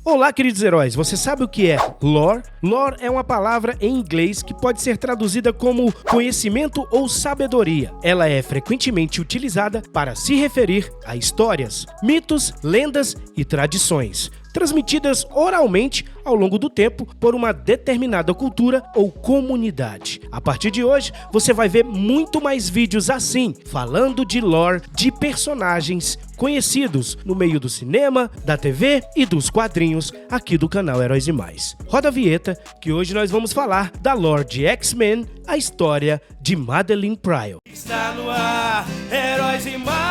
Olá, queridos heróis, você sabe o que é lore? Lore é uma palavra em inglês que pode ser traduzida como conhecimento ou sabedoria. Ela é frequentemente utilizada para se referir a histórias, mitos, lendas e tradições, transmitidas oralmente ao longo do tempo por uma determinada cultura ou comunidade. A partir de hoje, você vai ver muito mais vídeos assim, falando de lore de personagens conhecidos no meio do cinema, da TV e dos quadrinhos aqui do canal Heróis e Mais. Roda a vinheta, que hoje nós vamos falar da lore de X-Men, a história de Madelyne Pryor. Está no ar, Heróis e Mais!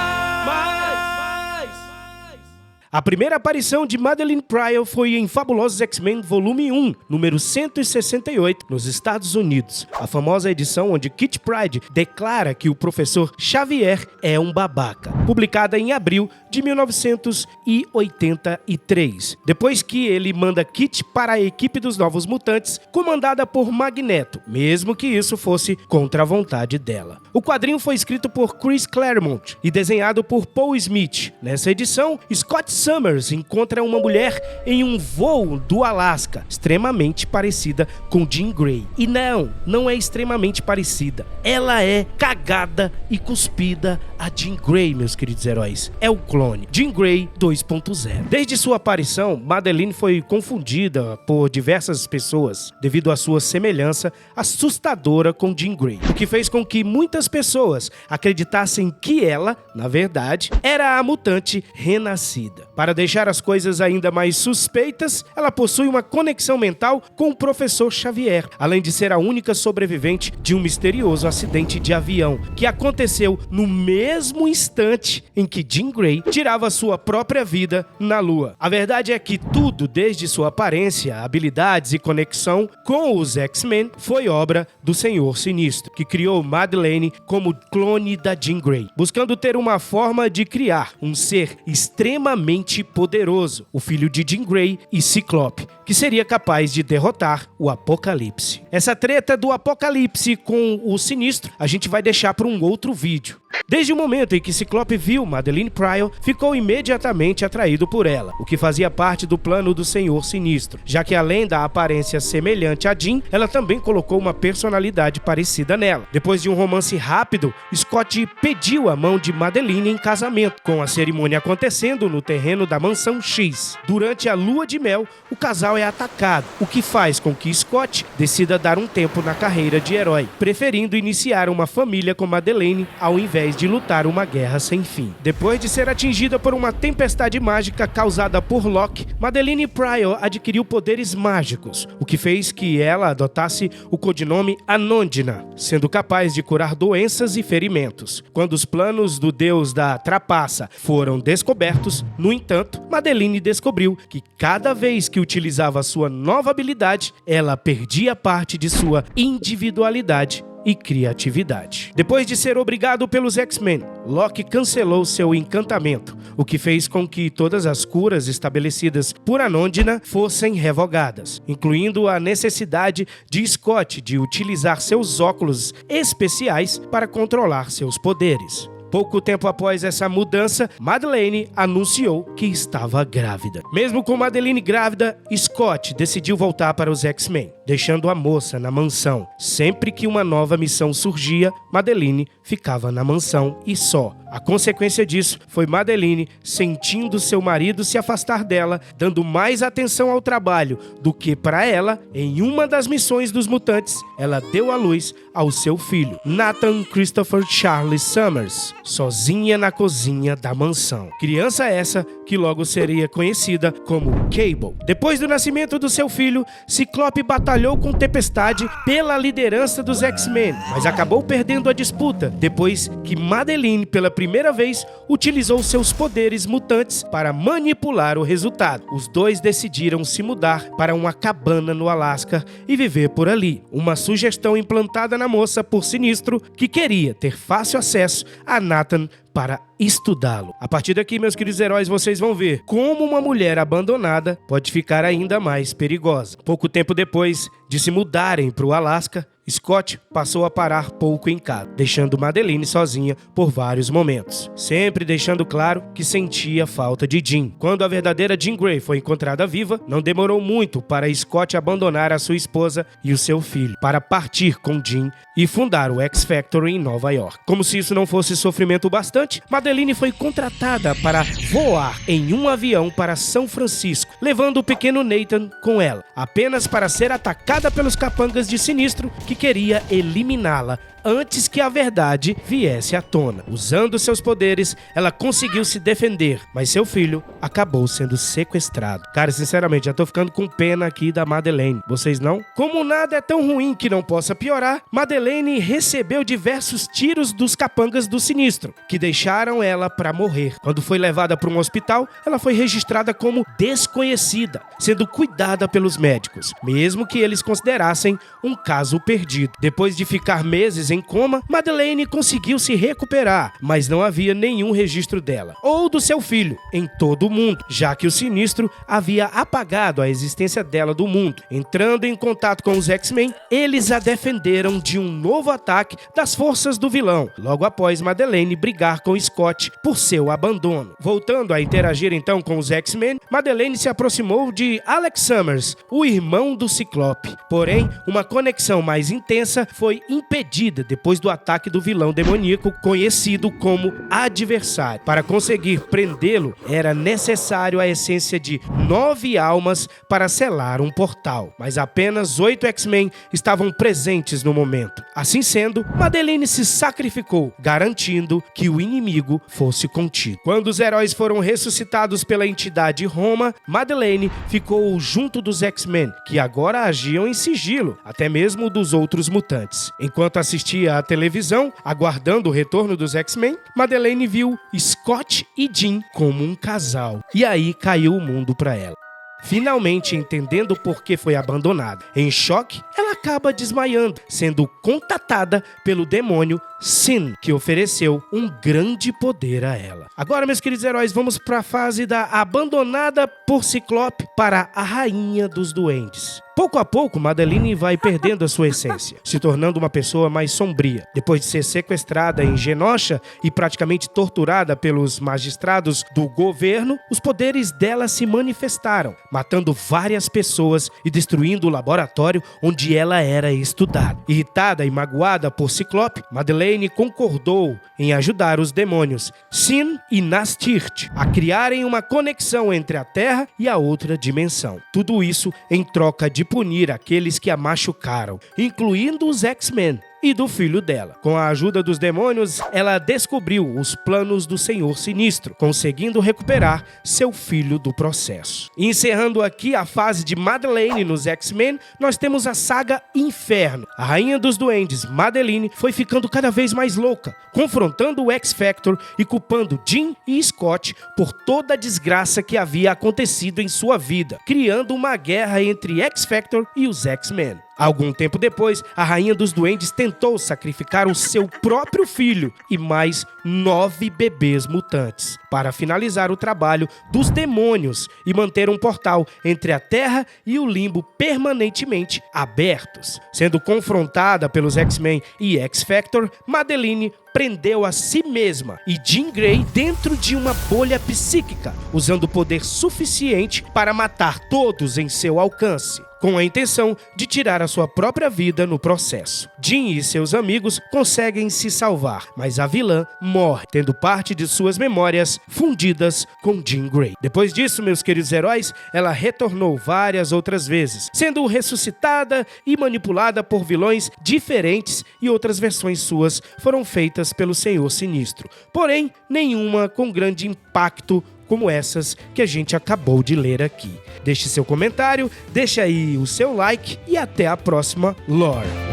A primeira aparição de Madelyne Pryor foi em Fabulosos X-Men Volume 1, número 168, nos Estados Unidos. A famosa edição onde Kitty Pryde declara que o professor Xavier é um babaca, publicada em abril de 1983. Depois que ele manda Kitty para a equipe dos Novos Mutantes, comandada por Magneto, mesmo que isso fosse contra a vontade dela. O quadrinho foi escrito por Chris Claremont e desenhado por Paul Smith. Nessa edição, Scott Summers encontra uma mulher em um voo do Alasca, extremamente parecida com Jean Grey. E não é extremamente parecida. Ela é cagada e cuspida a Jean Grey, meus queridos heróis. É o clone, Jean Grey 2.0. Desde sua aparição, Madelyne foi confundida por diversas pessoas devido à sua semelhança assustadora com Jean Grey, o que fez com que muitas pessoas acreditassem que ela, na verdade, era a mutante renascida. Para deixar as coisas ainda mais suspeitas, ela possui uma conexão mental com o professor Xavier, além de ser a única sobrevivente de um misterioso acidente de avião, que aconteceu no mesmo instante em que Jean Grey tirava sua própria vida na Lua. A verdade é que tudo, desde sua aparência, habilidades e conexão com os X-Men, foi obra do Senhor Sinistro, que criou Madelyne como clone da Jean Grey, buscando ter uma forma de criar um ser extremamente poderoso, o filho de Jean Grey e Ciclope, que seria capaz de derrotar o Apocalipse. Essa treta do Apocalipse com o Sinistro a gente vai deixar para um outro vídeo. Desde o momento em que Ciclope viu Madelyne Pryor, ficou imediatamente atraído por ela, o que fazia parte do plano do Senhor Sinistro, já que além da aparência semelhante a Jean, ela também colocou uma personalidade parecida nela. Depois de um romance rápido, Scott pediu a mão de Madelyne em casamento, com a cerimônia acontecendo no terreno da Mansão X. Durante a lua de mel, o casal é atacado, o que faz com que Scott decida dar um tempo na carreira de herói, preferindo iniciar uma família com Madelyne ao invés de lutar uma guerra sem fim. Depois de ser atingida por uma tempestade mágica causada por Loki, Madelyne Pryor adquiriu poderes mágicos, o que fez que ela adotasse o codinome Anondina, sendo capaz de curar doenças e ferimentos. Quando os planos do deus da trapaça foram descobertos, no entanto, Madelyne descobriu que cada vez que utilizava sua nova habilidade, ela perdia parte de sua individualidade e criatividade. Depois de ser obrigado pelos X-Men, Loki cancelou seu encantamento, o que fez com que todas as curas estabelecidas por Anondina fossem revogadas, incluindo a necessidade de Scott de utilizar seus óculos especiais para controlar seus poderes. Pouco tempo após essa mudança, Madelyne anunciou que estava grávida. Mesmo com Madelyne grávida, Scott decidiu voltar para os X-Men, deixando a moça na mansão. Sempre que uma nova missão surgia, Madelyne ficava na mansão e só. A consequência disso foi Madelyne sentindo seu marido se afastar dela, dando mais atenção ao trabalho do que para ela. Em uma das missões dos mutantes, ela deu à luz ao seu filho, Nathan Christopher Charles Summers, sozinha na cozinha da mansão. Criança essa que logo seria conhecida como Cable. Depois do nascimento do seu filho, Ciclope batalhou com Tempestade pela liderança dos X-Men, mas acabou perdendo a disputa depois que Madelyne, pela primeira vez, utilizou seus poderes mutantes para manipular o resultado. Os dois decidiram se mudar para uma cabana no Alasca e viver por ali. Uma sugestão implantada na moça por Sinistro, que queria ter fácil acesso a Nathan para estudá-lo. A partir daqui, meus queridos heróis, vocês vão ver como uma mulher abandonada pode ficar ainda mais perigosa. Pouco tempo depois de se mudarem para o Alasca, Scott passou a parar pouco em casa, deixando Madeleine sozinha por vários momentos, sempre deixando claro que sentia falta de Jean. Quando a verdadeira Jean Grey foi encontrada viva, não demorou muito para Scott abandonar a sua esposa e o seu filho, para partir com Jean e fundar o X Factor em Nova York. Como se isso não fosse sofrimento bastante, Madeleine foi contratada para voar em um avião para São Francisco, levando o pequeno Nathan com ela, apenas para ser atacada pelos capangas de Sinistro que queria eliminá-la antes que a verdade viesse à tona. Usando seus poderes, ela conseguiu se defender, mas seu filho acabou sendo sequestrado. Cara, sinceramente, já tô ficando com pena aqui da Madeleine. Vocês não? Como nada é tão ruim que não possa piorar, Madeleine recebeu diversos tiros dos capangas do Sinistro, que deixaram ela para morrer. Quando foi levada para um hospital, ela foi registrada como desconhecida, sendo cuidada pelos médicos, mesmo que eles considerassem um caso perdido. Depois de ficar meses em coma, Madeleine conseguiu se recuperar, mas não havia nenhum registro dela ou do seu filho em todo o mundo, já que o Sinistro havia apagado a existência dela do mundo. Entrando em contato com os X-Men, eles a defenderam de um novo ataque das forças do vilão, logo após Madeleine brigar com Scott por seu abandono. Voltando a interagir então com os X-Men, Madeleine se aproximou de Alex Summers, o irmão do Ciclope. Porém, uma conexão mais intensa foi impedida depois do ataque do vilão demoníaco conhecido como Adversário. Para conseguir prendê-lo, era necessário a essência de 9 almas para selar um portal, mas apenas 8 X-Men estavam presentes no momento. Assim sendo, Madeleine se sacrificou, garantindo que o inimigo fosse contido. Quando os heróis foram ressuscitados pela entidade Roma, Madeleine ficou junto dos X-Men, que agora agiam em sigilo, até mesmo dos outros mutantes. Enquanto assistia à televisão, aguardando o retorno dos X-Men, Madeleine viu Scott e Jean como um casal. E aí caiu o mundo para ela. Finalmente entendendo por que foi abandonada. Em choque, ela acaba desmaiando, sendo contatada pelo demônio Sin, que ofereceu um grande poder a ela. Agora, meus queridos heróis, vamos para a fase da abandonada por Ciclope para a Rainha dos Duendes. Pouco a pouco, Madeleine vai perdendo a sua essência, se tornando uma pessoa mais sombria. Depois de ser sequestrada em Genosha e praticamente torturada pelos magistrados do governo, os poderes dela se manifestaram, matando várias pessoas e destruindo o laboratório onde ela era estudada. Irritada e magoada por Ciclope, Madeleine concordou em ajudar os demônios Sin e Nastirt a criarem uma conexão entre a Terra e a outra dimensão. Tudo isso em troca de punir aqueles que a machucaram, incluindo os X-Men e do filho dela. Com a ajuda dos demônios, ela descobriu os planos do Senhor Sinistro, conseguindo recuperar seu filho do processo. E encerrando aqui a fase de Madeleine nos X-Men, nós temos a saga Inferno. A Rainha dos Duendes, Madeleine, foi ficando cada vez mais louca, confrontando o X-Factor e culpando Jean e Scott por toda a desgraça que havia acontecido em sua vida, criando uma guerra entre X-Factor e os X-Men. Algum tempo depois, a Rainha dos Duendes tentou sacrificar o seu próprio filho e mais 9 bebês mutantes para finalizar o trabalho dos demônios e manter um portal entre a Terra e o Limbo permanentemente abertos. Sendo confrontada pelos X-Men e X-Factor, Madeleine prendeu a si mesma e Jean Grey dentro de uma bolha psíquica, usando poder suficiente para matar todos em seu alcance, com a intenção de tirar a sua própria vida no processo. Jean e seus amigos conseguem se salvar, mas a vilã morre, tendo parte de suas memórias fundidas com Jean Grey. Depois disso, meus queridos heróis, ela retornou várias outras vezes, sendo ressuscitada e manipulada por vilões diferentes, e outras versões suas foram feitas pelo Senhor Sinistro, porém nenhuma com grande impacto como essas que a gente acabou de ler aqui. Deixe seu comentário, deixa aí o seu like e até a próxima, Lore!